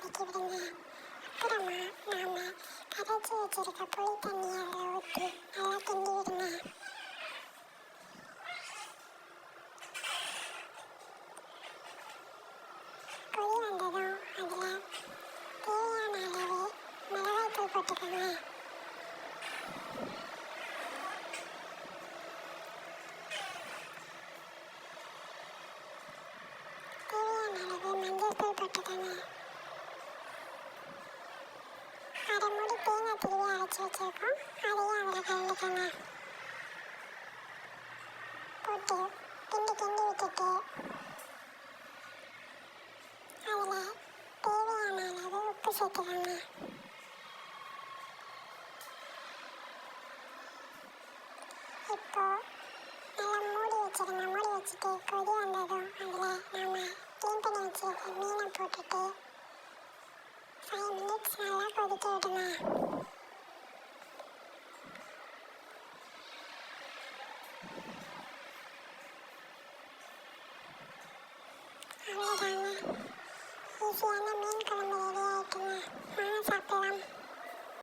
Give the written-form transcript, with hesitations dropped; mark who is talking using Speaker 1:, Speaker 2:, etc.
Speaker 1: வதக்கி விடுங்க. அப்புறமா நாம் கரைச்சி வச்சிருக்க புளி தண்ணி அதில் ஊற்றி நல்லா கிண்டி விடுங்க. கொதி வந்ததும் அதில் தேவையான அளவு மிளகாய்த்தூள் போட்டுக்கோங்க. தேவையான அளவு மஞ்சள் தூள் போட்டுக்கோங்க. அரை மூடி தேங்காய் திருவி அரைச்சி வச்சுருக்கோம், அதையும் அதில் கலந்துக்கோங்க. போட்டு கிண்டி விட்டுட்டு அதில் தேவையான அளவு உப்பு சேர்த்துக்கோங்க. இப்போ நல்லா மூடி வச்சுருங்க. மூடி வச்சுட்டு கொதி வந்ததும் அதில் நம்ம க்ளீன் பண்ணி வச்சுருக்க மீனை போட்டுட்டு 5 minutes நல்லா கொதிக்க விடுங்க.